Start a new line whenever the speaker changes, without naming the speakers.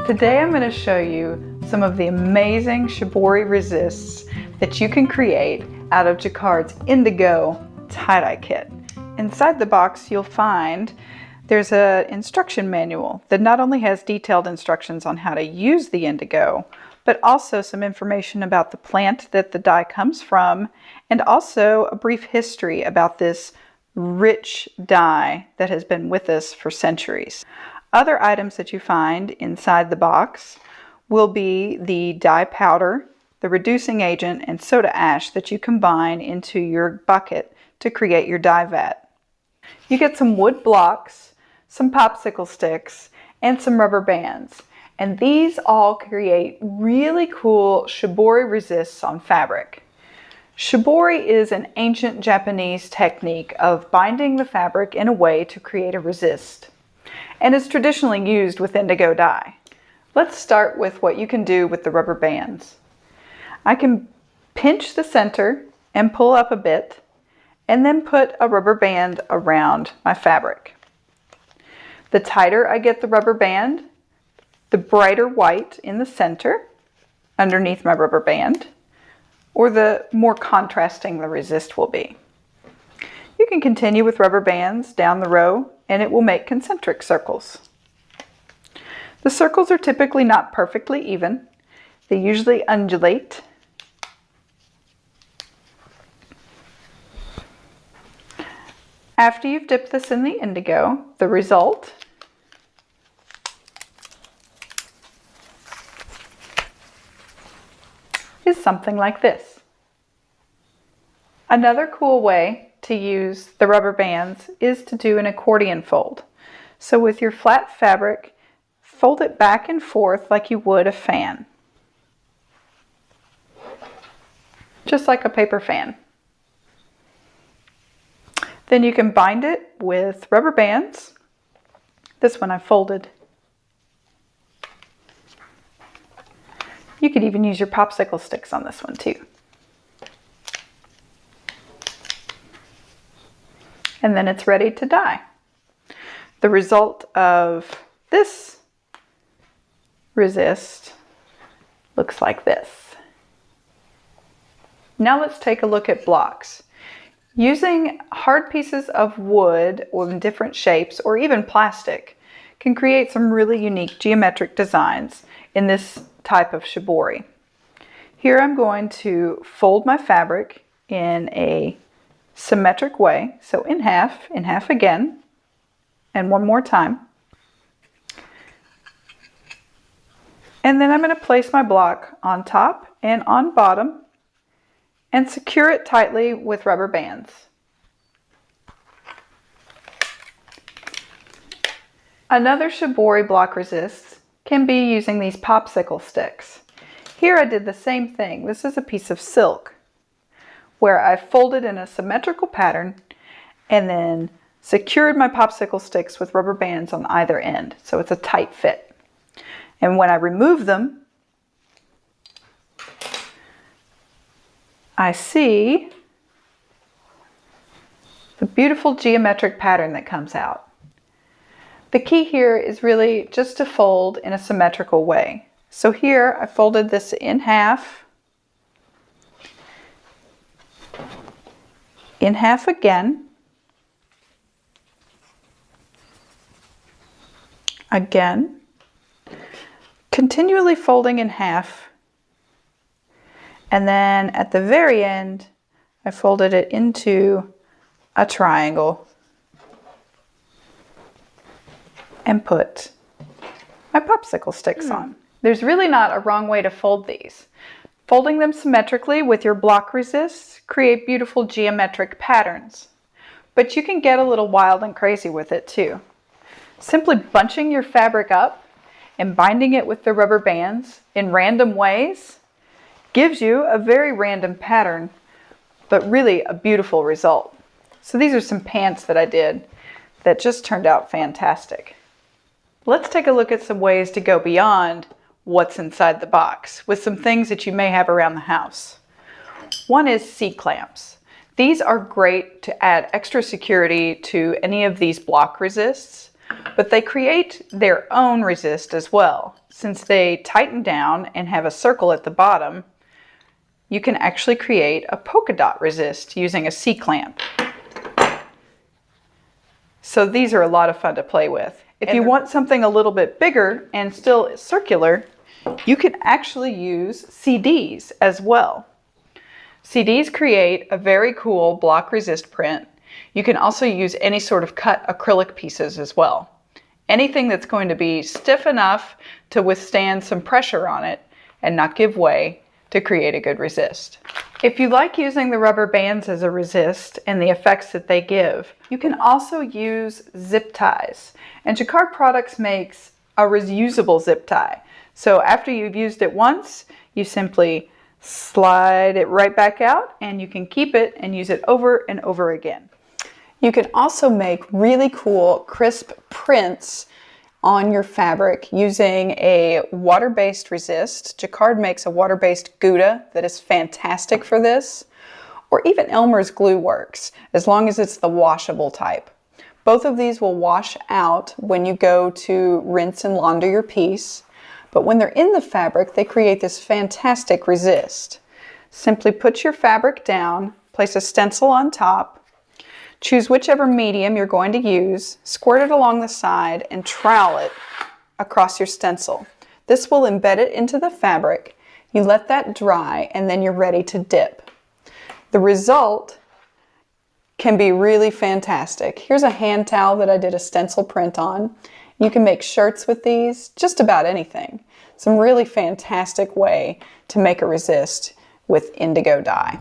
Today I'm going to show you some of the amazing Shibori resists that you can create out of Jacquard's Indigo tie-dye kit. Inside the box you'll find there's an instruction manual that not only has detailed instructions on how to use the indigo, but also some information about the plant that the dye comes from, and also a brief history about this rich dye that has been with us for centuries. Other items that you find inside the box will be the dye powder, the reducing agent, and soda ash that you combine into your bucket to create your dye vat. You get some wood blocks, some popsicle sticks, and some rubber bands. And these all create really cool Shibori resists on fabric. Shibori is an ancient Japanese technique of binding the fabric in a way to create a resist, and is traditionally used with indigo dye. Let's start with what you can do with the rubber bands. I can pinch the center and pull up a bit, and then put a rubber band around my fabric. The tighter I get the rubber band, the brighter white in the center underneath my rubber band, or the more contrasting the resist will be. You can continue with rubber bands down the row and it will make concentric circles. The circles are typically not perfectly even. They usually undulate. After you've dipped this in the indigo, the result is something like this. Another cool way to use the rubber bands is to do an accordion fold. So with your flat fabric, fold it back and forth like you would a fan. Just like a paper fan. Then you can bind it with rubber bands. This one I folded. You could even use your popsicle sticks on this one too. And then it's ready to dye. The result of this resist looks like this. Now let's take a look at blocks. Using hard pieces of wood or in different shapes or even plastic can create some really unique geometric designs in this type of Shibori. Here I'm going to fold my fabric in a symmetric way, so in half again, and one more time. And then I'm going to place my block on top and on bottom and secure it tightly with rubber bands. Another Shibori block resist can be using these popsicle sticks. Here I did the same thing. This is a piece of silk where I folded in a symmetrical pattern and then secured my popsicle sticks with rubber bands on either end, so it's a tight fit. And when I remove them, I see the beautiful geometric pattern that comes out. The key here is really just to fold in a symmetrical way. So here I folded this in half again, continually folding in half, and then at the very end I folded it into a triangle and put my popsicle sticks on. There's really not a wrong way to fold these. Folding them symmetrically with your block resists create beautiful geometric patterns, but you can get a little wild and crazy with it too. Simply bunching your fabric up and binding it with the rubber bands in random ways gives you a very random pattern, but really a beautiful result. So these are some pants that I did that just turned out fantastic. Let's take a look at some ways to go beyond what's inside the box with some things that you may have around the house. One is C-clamps. These are great to add extra security to any of these block resists, but they create their own resist as well. Since they tighten down and have a circle at the bottom, you can actually create a polka dot resist using a C-clamp. So these are a lot of fun to play with. If you want something a little bit bigger and still circular, you can actually use CDs as well. CDs create a very cool block resist print. You can also use any sort of cut acrylic pieces as well. Anything that's going to be stiff enough to withstand some pressure on it and not give way to create a good resist. If you like using the rubber bands as a resist and the effects that they give, you can also use zip ties. And Jacquard Products makes a reusable zip tie. So after you've used it once, you simply slide it right back out and you can keep it and use it over and over again. You can also make really cool crisp prints on your fabric using a water-based resist. Jacquard makes a water-based Gouda that is fantastic for this, or even Elmer's glue works, as long as it's the washable type. Both of these will wash out when you go to rinse and launder your piece, but when they're in the fabric, they create this fantastic resist. Simply put your fabric down, place a stencil on top, choose whichever medium you're going to use, squirt it along the side, and trowel it across your stencil. This will embed it into the fabric. You let that dry, and then you're ready to dip. The result can be really fantastic. Here's a hand towel that I did a stencil print on. You can make shirts with these, just about anything. Some really fantastic way to make a resist with indigo dye.